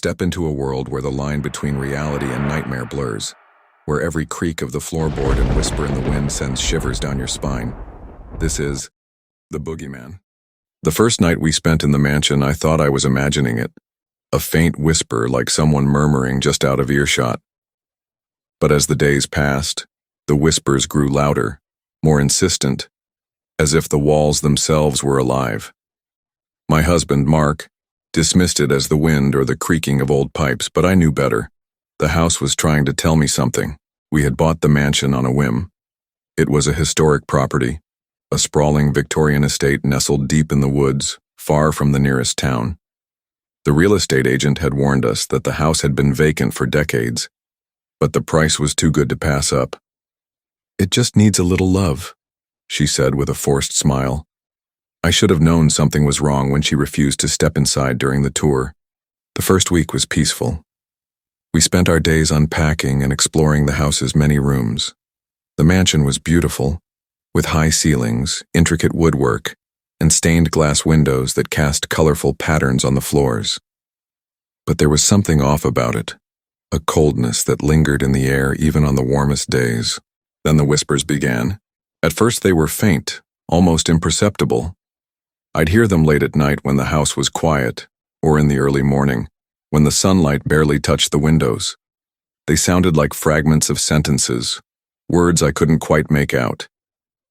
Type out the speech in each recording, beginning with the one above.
Step into a world where the line between reality and nightmare blurs, where every creak of the floorboard and whisper in the wind sends shivers down your spine. This is The Boogeyman. The first night we spent in the mansion, I thought I was imagining it, a faint whisper like someone murmuring just out of earshot. But as the days passed, the whispers grew louder, more insistent, as if the walls themselves were alive. My husband, Mark, dismissed it as the wind or the creaking of old pipes, but I knew better. The house was trying to tell me something. We had bought the mansion on a whim. It was a historic property, a sprawling Victorian estate nestled deep in the woods, far from the nearest town. The real estate agent had warned us that the house had been vacant for decades, but the price was too good to pass up. "It just needs a little love," she said with a forced smile. I should have known something was wrong when she refused to step inside during the tour. The first week was peaceful. We spent our days unpacking and exploring the house's many rooms. The mansion was beautiful, with high ceilings, intricate woodwork, and stained glass windows that cast colorful patterns on the floors. But there was something off about it, a coldness that lingered in the air even on the warmest days. Then the whispers began. At first they were faint, almost imperceptible. I'd hear them late at night when the house was quiet, or in the early morning, when the sunlight barely touched the windows. They sounded like fragments of sentences, words I couldn't quite make out.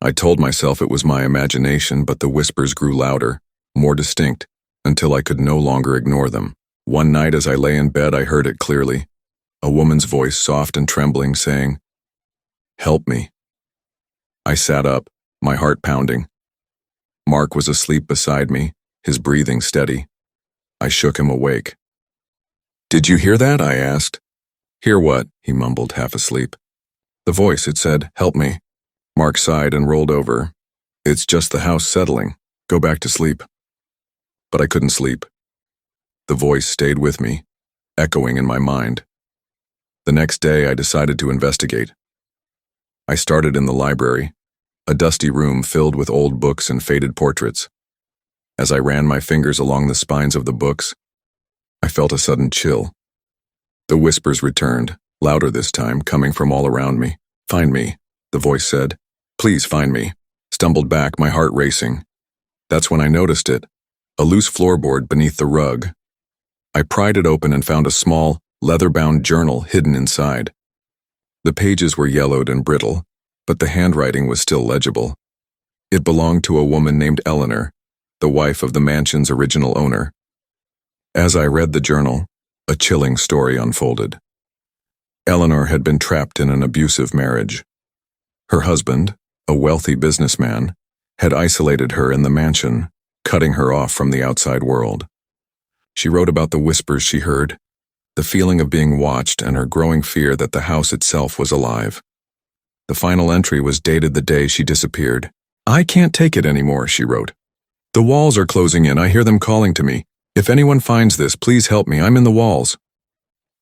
I told myself it was my imagination, but the whispers grew louder, more distinct, until I could no longer ignore them. One night as I lay in bed, I heard it clearly, a woman's voice, soft and trembling, saying, "Help me." I sat up, my heart pounding. Mark was asleep beside me, his breathing steady. I shook him awake. "Did you hear that?" I asked. "Hear what?" he mumbled, half asleep. "The voice, it said, 'Help me.'" Mark sighed and rolled over. "It's just the house settling. Go back to sleep." But I couldn't sleep. The voice stayed with me, echoing in my mind. The next day I decided to investigate. I started in the library, a dusty room filled with old books and faded portraits. As I ran my fingers along the spines of the books, I felt a sudden chill. The whispers returned, louder this time, coming from all around me. "Find me," the voice said. "Please find me." Stumbled back, my heart racing. That's when I noticed it, a loose floorboard beneath the rug. I pried it open and found a small, leather-bound journal hidden inside. The pages were yellowed and brittle, but the handwriting was still legible. It belonged to a woman named Eleanor, the wife of the mansion's original owner. As I read the journal, a chilling story unfolded. Eleanor had been trapped in an abusive marriage. Her husband, a wealthy businessman, had isolated her in the mansion, cutting her off from the outside world. She wrote about the whispers she heard, the feeling of being watched, and her growing fear that the house itself was alive. The final entry was dated the day she disappeared. "I can't take it anymore," she wrote. "The walls are closing in. I hear them calling to me. If anyone finds this, please help me. I'm in the walls."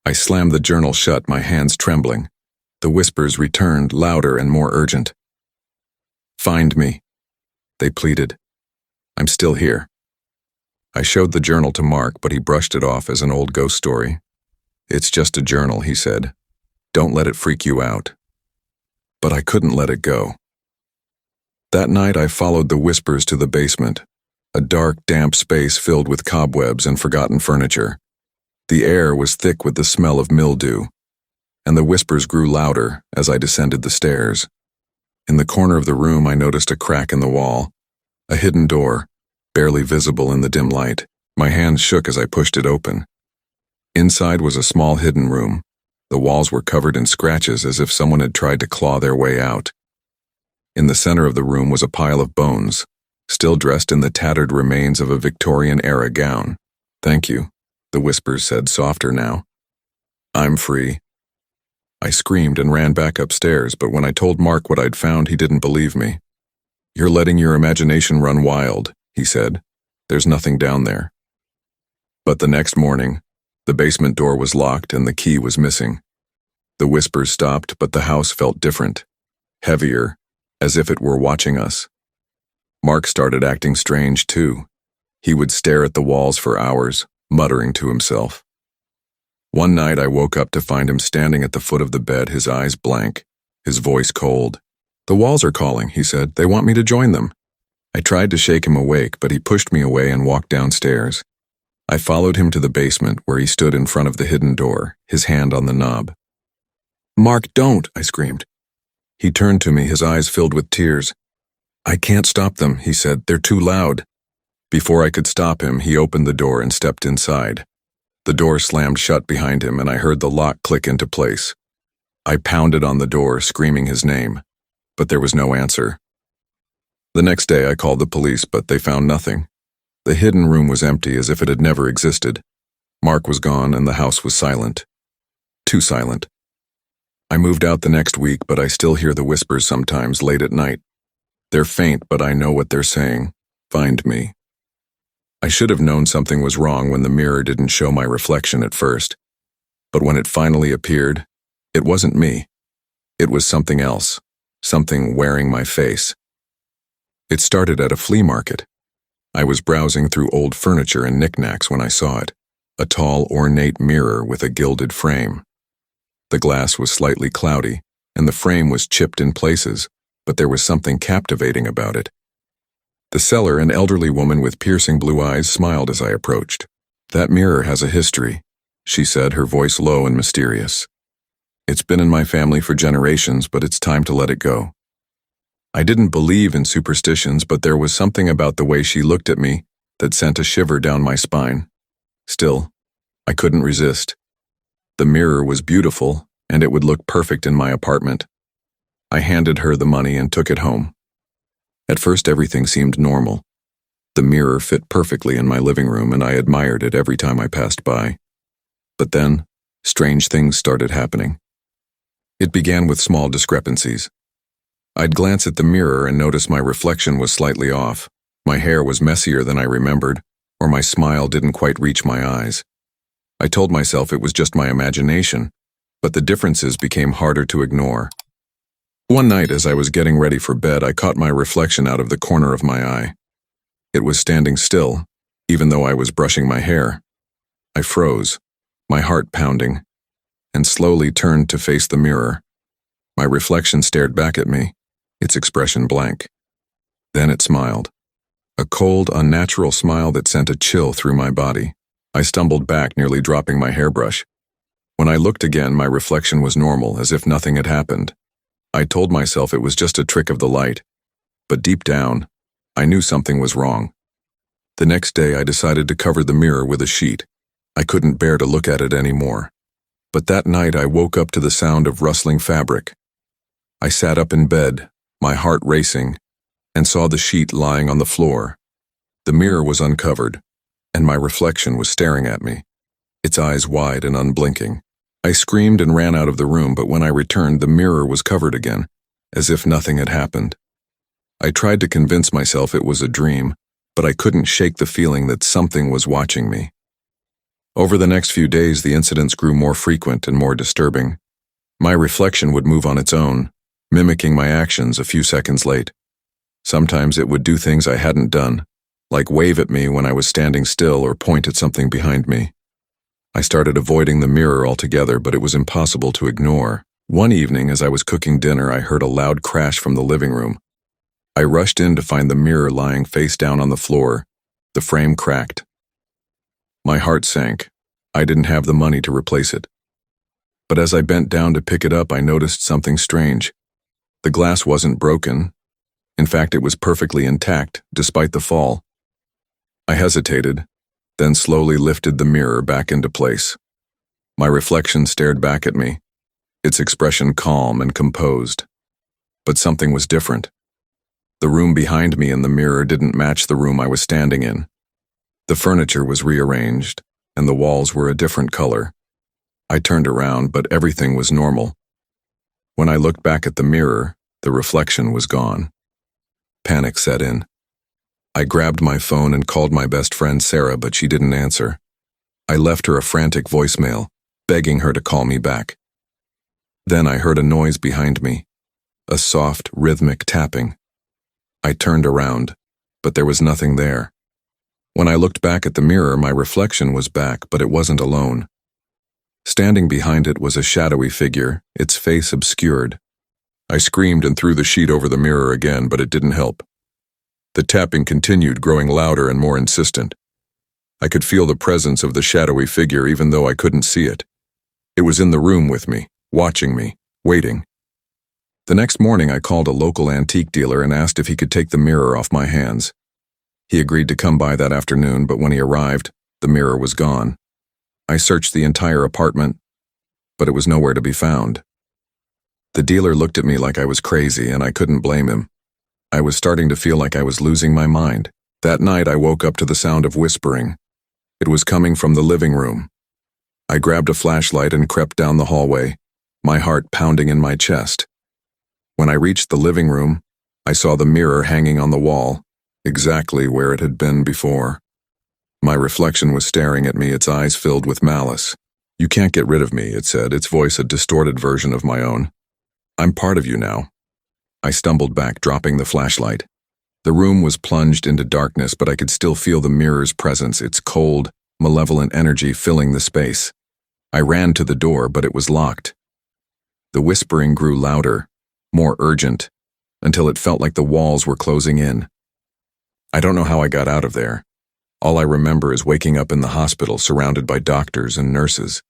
I slammed the journal shut, my hands trembling. The whispers returned, louder and more urgent. "Find me," they pleaded. "I'm still here." I showed the journal to Mark, but he brushed it off as an old ghost story. "It's just a journal," he said. "Don't let it freak you out." But I couldn't let it go. That night I followed the whispers to the basement, a dark, damp space filled with cobwebs and forgotten furniture. The air was thick with the smell of mildew, and the whispers grew louder as I descended the stairs. In the corner of the room I noticed a crack in the wall, a hidden door, barely visible in the dim light. My hands shook as I pushed it open. Inside was a small hidden room. The walls were covered in scratches as if someone had tried to claw their way out. In the center of the room was a pile of bones, still dressed in the tattered remains of a Victorian-era gown. "Thank you," the whispers said, softer now. "I'm free." I screamed and ran back upstairs, but when I told Mark what I'd found, he didn't believe me. "You're letting your imagination run wild," he said. "There's nothing down there." But the next morning, the basement door was locked and the key was missing. The whispers stopped, but the house felt different, heavier, as if it were watching us. Mark started acting strange too. He would stare at the walls for hours, muttering to himself. One night I woke up to find him standing at the foot of the bed, his eyes blank, his voice cold. "The walls are calling," he said. "They want me to join them." I tried to shake him awake, but he pushed me away and walked downstairs. I followed him to the basement, where he stood in front of the hidden door, his hand on the knob. "Mark, don't!" I screamed. He turned to me, his eyes filled with tears. "I can't stop them," he said. "They're too loud." Before I could stop him, he opened the door and stepped inside. The door slammed shut behind him, and I heard the lock click into place. I pounded on the door, screaming his name, but there was no answer. The next day I called the police, but they found nothing. The hidden room was empty, as if it had never existed. Mark was gone, and the house was silent. Too silent. I moved out the next week, but I still hear the whispers sometimes late at night. They're faint, but I know what they're saying. Find me. I should have known something was wrong when the mirror didn't show my reflection at first. But when it finally appeared, it wasn't me. It was something else, something wearing my face. It started at a flea market. I was browsing through old furniture and knickknacks when I saw it, a tall, ornate mirror with a gilded frame. The glass was slightly cloudy, and the frame was chipped in places, but there was something captivating about it. The seller, an elderly woman with piercing blue eyes, smiled as I approached. "That mirror has a history," she said, her voice low and mysterious. "It's been in my family for generations, but it's time to let it go." I didn't believe in superstitions, but there was something about the way she looked at me that sent a shiver down my spine. Still, I couldn't resist. The mirror was beautiful, and it would look perfect in my apartment. I handed her the money and took it home. At first, everything seemed normal. The mirror fit perfectly in my living room, and I admired it every time I passed by. But then, strange things started happening. It began with small discrepancies. I'd glance at the mirror and notice my reflection was slightly off. My hair was messier than I remembered, or my smile didn't quite reach my eyes. I told myself it was just my imagination, but the differences became harder to ignore. One night, as I was getting ready for bed, I caught my reflection out of the corner of my eye. It was standing still, even though I was brushing my hair. I froze, my heart pounding, and slowly turned to face the mirror. My reflection stared back at me, its expression blank. Then it smiled. A cold, unnatural smile that sent a chill through my body. I stumbled back, nearly dropping my hairbrush. When I looked again, my reflection was normal, as if nothing had happened. I told myself it was just a trick of the light, but deep down, I knew something was wrong. The next day, I decided to cover the mirror with a sheet. I couldn't bear to look at it anymore. But that night, I woke up to the sound of rustling fabric. I sat up in bed, my heart racing, and saw the sheet lying on the floor. The mirror was uncovered, and my reflection was staring at me, its eyes wide and unblinking. I screamed and ran out of the room, but when I returned, the mirror was covered again, as if nothing had happened. I tried to convince myself it was a dream, but I couldn't shake the feeling that something was watching me. Over the next few days, the incidents grew more frequent and more disturbing. My reflection would move on its own, mimicking my actions a few seconds late. Sometimes it would do things I hadn't done, like wave at me when I was standing still or point at something behind me. I started avoiding the mirror altogether, but it was impossible to ignore. One evening, as I was cooking dinner, I heard a loud crash from the living room. I rushed in to find the mirror lying face down on the floor, the frame cracked. My heart sank. I didn't have the money to replace it. But as I bent down to pick it up, I noticed something strange. The glass wasn't broken. In fact, it was perfectly intact, despite the fall. I hesitated, then slowly lifted the mirror back into place. My reflection stared back at me, its expression calm and composed. But something was different. The room behind me in the mirror didn't match the room I was standing in. The furniture was rearranged, and the walls were a different color. I turned around, but everything was normal. When I looked back at the mirror, the reflection was gone. Panic set in. I grabbed my phone and called my best friend Sarah, but she didn't answer. I left her a frantic voicemail, begging her to call me back. Then I heard a noise behind me, a soft, rhythmic tapping. I turned around, but there was nothing there. When I looked back at the mirror, my reflection was back, but it wasn't alone. Standing behind it was a shadowy figure, its face obscured. I screamed and threw the sheet over the mirror again, but it didn't help. The tapping continued, growing louder and more insistent. I could feel the presence of the shadowy figure even though I couldn't see it. It was in the room with me, watching me, waiting. The next morning I called a local antique dealer and asked if he could take the mirror off my hands. He agreed to come by that afternoon, but when he arrived, the mirror was gone. I searched the entire apartment, but it was nowhere to be found. The dealer looked at me like I was crazy, and I couldn't blame him. I was starting to feel like I was losing my mind. That night I woke up to the sound of whispering. It was coming from the living room. I grabbed a flashlight and crept down the hallway, my heart pounding in my chest. When I reached the living room, I saw the mirror hanging on the wall, exactly where it had been before. My reflection was staring at me, its eyes filled with malice. "You can't get rid of me," it said, its voice a distorted version of my own. "I'm part of you now." I stumbled back, dropping the flashlight. The room was plunged into darkness, but I could still feel the mirror's presence, its cold, malevolent energy filling the space. I ran to the door, but it was locked. The whispering grew louder, more urgent, until it felt like the walls were closing in. I don't know how I got out of there. All I remember is waking up in the hospital surrounded by doctors and nurses.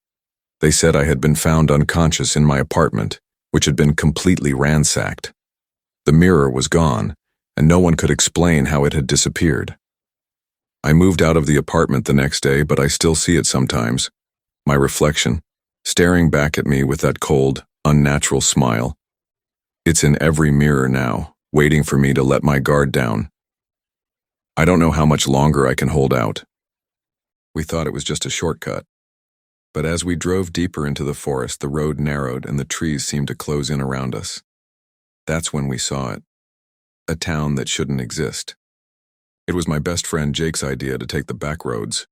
They said I had been found unconscious in my apartment, which had been completely ransacked. The mirror was gone, and no one could explain how it had disappeared. I moved out of the apartment the next day, but I still see it sometimes. My reflection, staring back at me with that cold, unnatural smile. It's in every mirror now, waiting for me to let my guard down. I don't know how much longer I can hold out. We thought it was just a shortcut. But as we drove deeper into the forest, the road narrowed and the trees seemed to close in around us. That's when we saw it. A town that shouldn't exist. It was my best friend Jake's idea to take the back roads.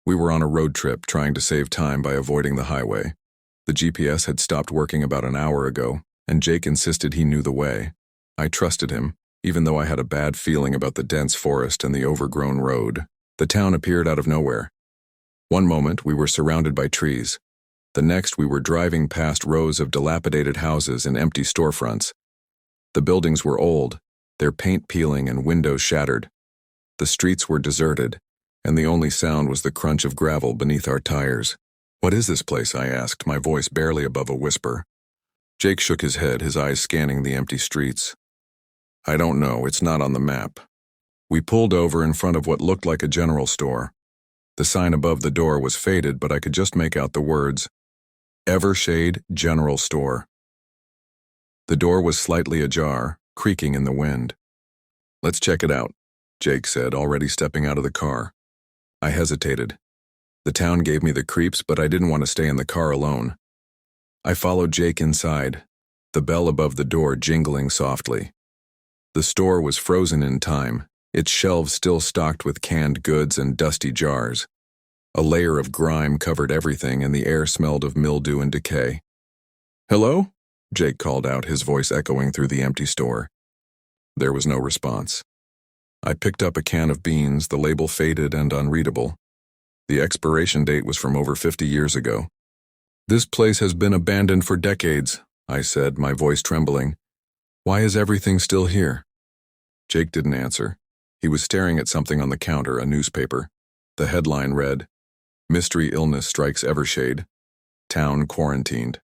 We were on a road trip trying to save time by avoiding the highway. The GPS had stopped working about an hour ago, and Jake insisted he knew the way. I trusted him, even though I had a bad feeling about the dense forest and the overgrown road. The town appeared out of nowhere. One moment we were surrounded by trees. The next we were driving past rows of dilapidated houses and empty storefronts. The buildings were old, their paint peeling and windows shattered. The streets were deserted, and the only sound was the crunch of gravel beneath our tires. "What is this place?" I asked, my voice barely above a whisper. Jake shook his head, his eyes scanning the empty streets. "I don't know, it's not on the map." We pulled over in front of what looked like a general store. The sign above the door was faded, but I could just make out the words, "Evershade General Store." The door was slightly ajar, creaking in the wind. "Let's check it out," Jake said, already stepping out of the car. I hesitated. The town gave me the creeps, but I didn't want to stay in the car alone. I followed Jake inside, the bell above the door jingling softly. The store was frozen in time, its shelves still stocked with canned goods and dusty jars. A layer of grime covered everything, and the air smelled of mildew and decay. "Hello?" Jake called out, his voice echoing through the empty store. There was no response. I picked up a can of beans, the label faded and unreadable. The expiration date was from over 50 years ago. "This place has been abandoned for decades," I said, my voice trembling. "Why is everything still here?" Jake didn't answer. He was staring at something on the counter, a newspaper. The headline read, "Mystery Illness Strikes Evershade. Town Quarantined."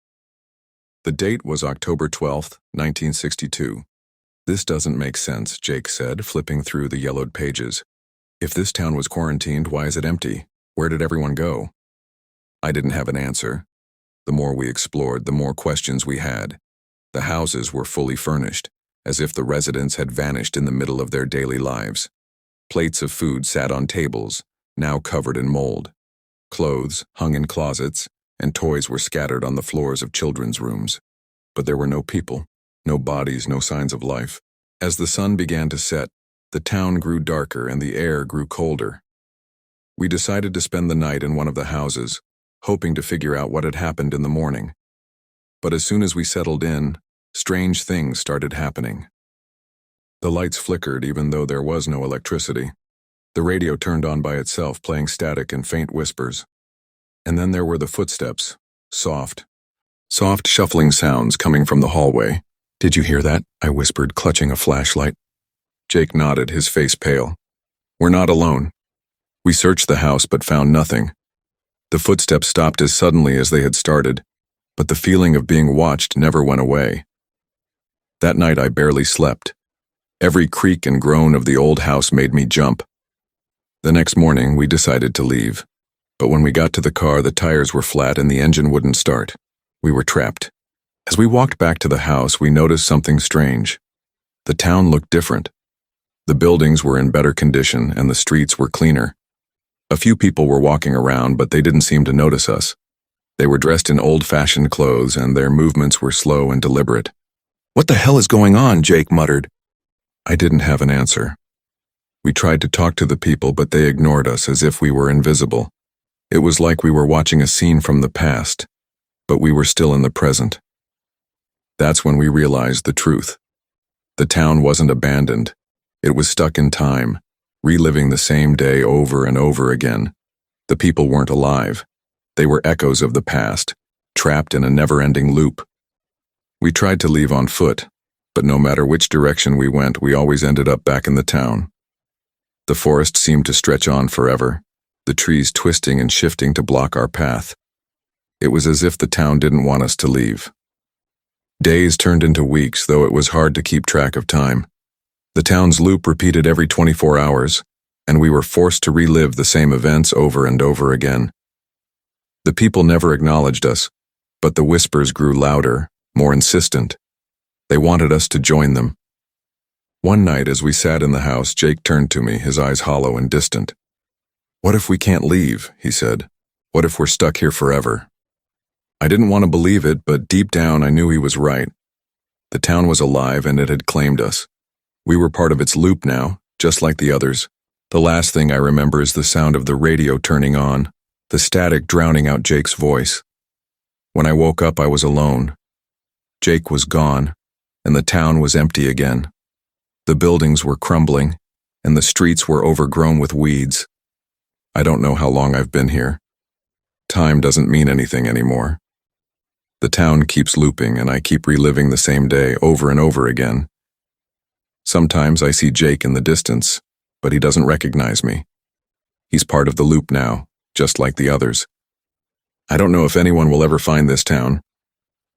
The date was October 12th, 1962. "This doesn't make sense," Jake said, flipping through the yellowed pages. "If this town was quarantined, why is it empty? Where did everyone go?" I didn't have an answer. The more we explored, the more questions we had. The houses were fully furnished, as if the residents had vanished in the middle of their daily lives. Plates of food sat on tables, now covered in mold. Clothes hung in closets, and toys were scattered on the floors of children's rooms. But there were no people, no bodies, no signs of life. As the sun began to set, the town grew darker and the air grew colder. We decided to spend the night in one of the houses, hoping to figure out what had happened in the morning. But as soon as we settled in, strange things started happening. The lights flickered even though there was no electricity. The radio turned on by itself, playing static and faint whispers. And then there were the footsteps, Soft, soft shuffling sounds coming from the hallway. "Did you hear that?" I whispered, clutching a flashlight. Jake nodded, his face pale. "We're not alone." We searched the house but found nothing. The footsteps stopped as suddenly as they had started, but the feeling of being watched never went away. That night I barely slept. Every creak and groan of the old house made me jump. The next morning we decided to leave, but when we got to the car the tires were flat and the engine wouldn't start. We were trapped. As we walked back to the house we noticed something strange. The town looked different. The buildings were in better condition and the streets were cleaner. A few people were walking around, but they didn't seem to notice us. They were dressed in old-fashioned clothes and their movements were slow and deliberate. "What the hell is going on?" Jake muttered. I didn't have an answer. We tried to talk to the people, but they ignored us as if we were invisible. It was like we were watching a scene from the past, but we were still in the present. That's when we realized the truth. The town wasn't abandoned. It was stuck in time, reliving the same day over and over again. The people weren't alive. They were echoes of the past, trapped in a never-ending loop. We tried to leave on foot, but no matter which direction we went, we always ended up back in the town. The forest seemed to stretch on forever, the trees twisting and shifting to block our path. It was as if the town didn't want us to leave. Days turned into weeks, though it was hard to keep track of time. The town's loop repeated every 24 hours, and we were forced to relive the same events over and over again. The people never acknowledged us, but the whispers grew louder, more insistent. They wanted us to join them. One night as we sat in the house, Jake turned to me, his eyes hollow and distant. "What if we can't leave?" he said. "What if we're stuck here forever?" I didn't want to believe it, but deep down I knew he was right. The town was alive and it had claimed us. We were part of its loop now, just like the others. The last thing I remember is the sound of the radio turning on, the static drowning out Jake's voice. When I woke up, I was alone. Jake was gone, and the town was empty again. The buildings were crumbling, and the streets were overgrown with weeds. I don't know how long I've been here. Time doesn't mean anything anymore. The town keeps looping, and I keep reliving the same day over and over again. Sometimes I see Jake in the distance, but he doesn't recognize me. He's part of the loop now, just like the others. I don't know if anyone will ever find this town,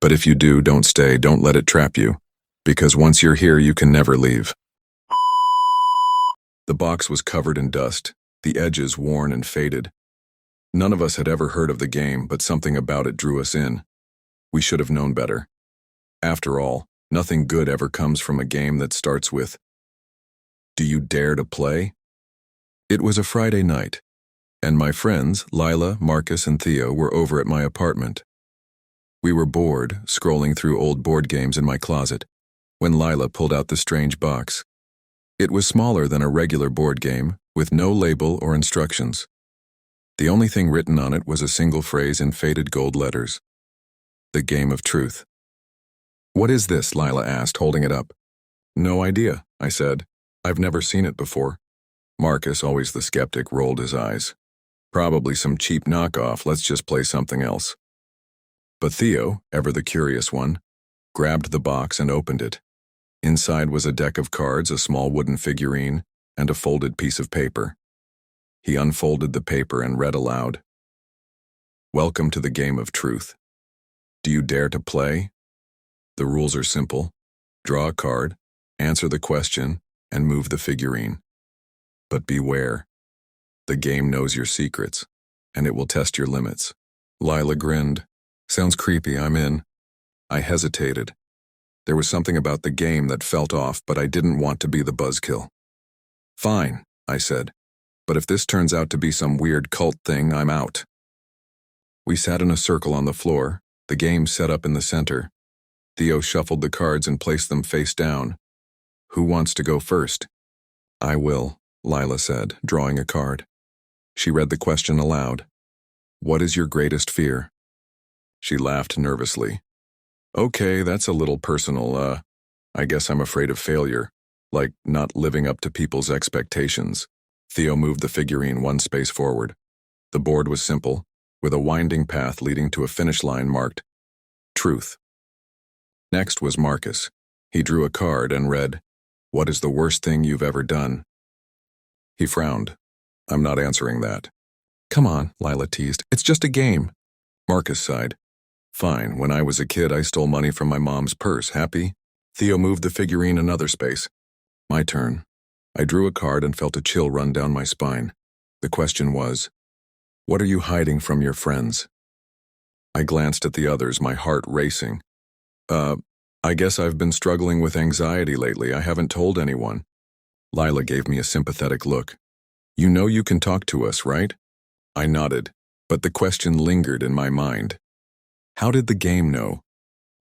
but if you do, don't stay, don't let it trap you, because once you're here, you can never leave. The box was covered in dust, the edges worn and faded. None of us had ever heard of the game, but something about it drew us in. We should have known better. After all, nothing good ever comes from a game that starts with, "Do you dare to play?" It was a Friday night, and my friends, Lila, Marcus, and Theo, were over at my apartment. We were bored, scrolling through old board games in my closet, when Lila pulled out the strange box. It was smaller than a regular board game, with no label or instructions. The only thing written on it was a single phrase in faded gold letters. "The Game of Truth." "What is this?" Lila asked, holding it up. "No idea," I said. "I've never seen it before." Marcus, always the skeptic, rolled his eyes. "Probably some cheap knockoff, let's just play something else." But Theo, ever the curious one, grabbed the box and opened it. Inside was a deck of cards, a small wooden figurine, and a folded piece of paper. He unfolded the paper and read aloud, "Welcome to the Game of Truth. Do you dare to play? The rules are simple. Draw a card, answer the question, and move the figurine. But beware. The game knows your secrets, and it will test your limits." Lila grinned. "Sounds creepy, I'm in." I hesitated. There was something about the game that felt off, but I didn't want to be the buzzkill. "Fine," I said, "but if this turns out to be some weird cult thing, I'm out." We sat in a circle on the floor, the game set up in the center. Theo shuffled the cards and placed them face down. "Who wants to go first?" "I will," Lila said, drawing a card. She read the question aloud. "What is your greatest fear?" She laughed nervously. "Okay, that's a little personal. I guess I'm afraid of failure, like not living up to people's expectations." Theo moved the figurine one space forward. The board was simple, with a winding path leading to a finish line marked Truth. Next was Marcus. He drew a card and read, "What is the worst thing you've ever done?" He frowned. "I'm not answering that." "Come on," Lila teased. "It's just a game." Marcus sighed. "Fine, when I was a kid I stole money from my mom's purse. Happy?" Theo moved the figurine another space. My turn. I drew a card and felt a chill run down my spine. The question was, what are you hiding from your friends? I glanced at the others, my heart racing. I guess I've been struggling with anxiety lately. I haven't told anyone." Lila gave me a sympathetic look. "You know you can talk to us, right?" I nodded, but the question lingered in my mind. How did the game know?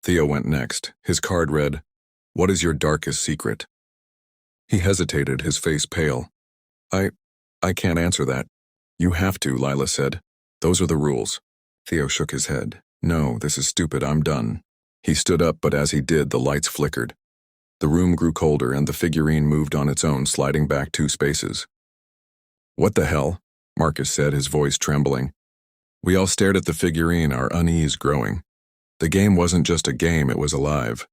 Theo went next. His card read, "What is your darkest secret?" He hesitated, his face pale. I can't answer that." "You have to," Lila said. "Those are the rules." Theo shook his head. "No, this is stupid. I'm done." He stood up, but as he did, the lights flickered. The room grew colder and the figurine moved on its own, sliding back 2 spaces. "What the hell?" Marcus said, his voice trembling. We all stared at the figurine, our unease growing. The game wasn't just a game, it was alive.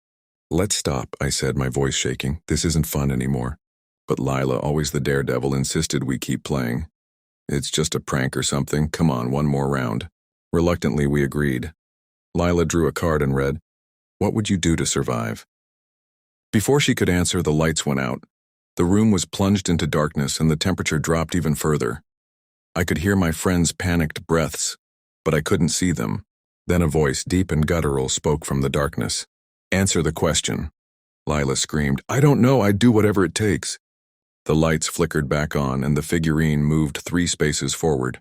"Let's stop," I said, my voice shaking. "This isn't fun anymore." But Lila, always the daredevil, insisted we keep playing. "It's just a prank or something. Come on, one more round." Reluctantly, we agreed. Lila drew a card and read, "What would you do to survive?" Before she could answer, the lights went out. The room was plunged into darkness and the temperature dropped even further. I could hear my friends' panicked breaths, but I couldn't see them. Then a voice, deep and guttural, spoke from the darkness. "Answer the question." Lila screamed, "I don't know, I'd do whatever it takes." The lights flickered back on and the figurine moved 3 spaces forward.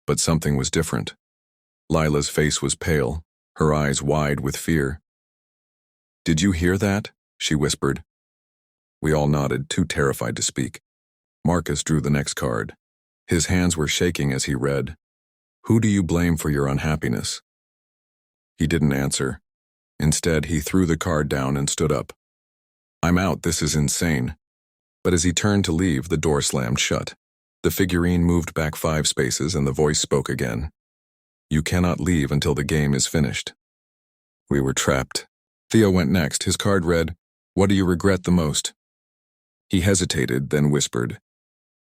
But something was different. Lila's face was pale, her eyes wide with fear. "Did you hear that?" she whispered. We all nodded, too terrified to speak. Marcus drew the next card. His hands were shaking as he read, "Who do you blame for your unhappiness?" He didn't answer. Instead, he threw the card down and stood up. "I'm out, this is insane." But as he turned to leave, the door slammed shut. The figurine moved back 5 spaces and the voice spoke again. "You cannot leave until the game is finished." We were trapped. Theo went next. His card read, "What do you regret the most?" He hesitated, then whispered,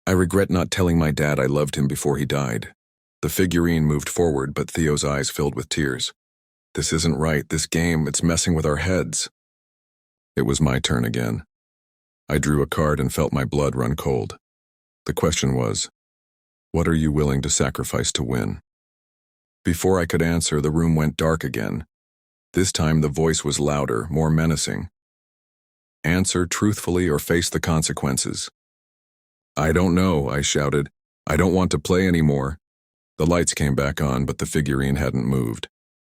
"I regret not telling my dad I loved him before he died." The figurine moved forward, but Theo's eyes filled with tears. "This isn't right. This game, it's messing with our heads." It was my turn again. I drew a card and felt my blood run cold. The question was, what are you willing to sacrifice to win? Before I could answer, the room went dark again. This time the voice was louder, more menacing. "Answer truthfully or face the consequences." "I don't know," I shouted. "I don't want to play anymore." The lights came back on, but the figurine hadn't moved.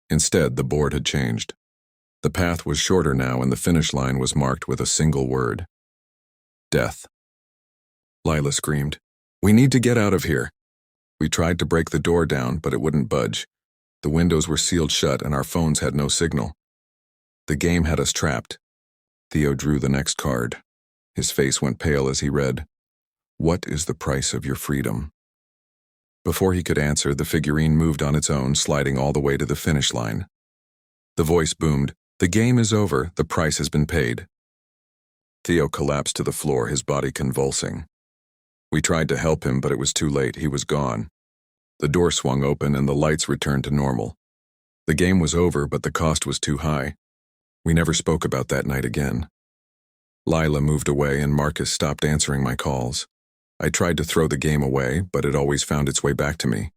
Instead, the board had changed. The path was shorter now and the finish line was marked with a single word. Death. Lila screamed, "We need to get out of here." We tried to break the door down, but it wouldn't budge. The windows were sealed shut and our phones had no signal. The game had us trapped. Theo drew the next card. His face went pale as he read, "What is the price of your freedom?" Before he could answer, the figurine moved on its own, sliding all the way to the finish line. The voice boomed, "The game is over. The price has been paid." Theo collapsed to the floor, his body convulsing. We tried to help him, but it was too late. He was gone. The door swung open and the lights returned to normal. The game was over, but the cost was too high. We never spoke about that night again. Lila moved away and Marcus stopped answering my calls. I tried to throw the game away, but it always found its way back to me.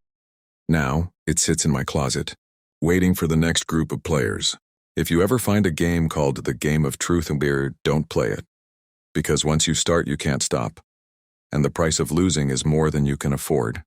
Now, it sits in my closet, waiting for the next group of players. If you ever find a game called The Game of Truth and Beer, don't play it. Because once you start, you can't stop. And the price of losing is more than you can afford.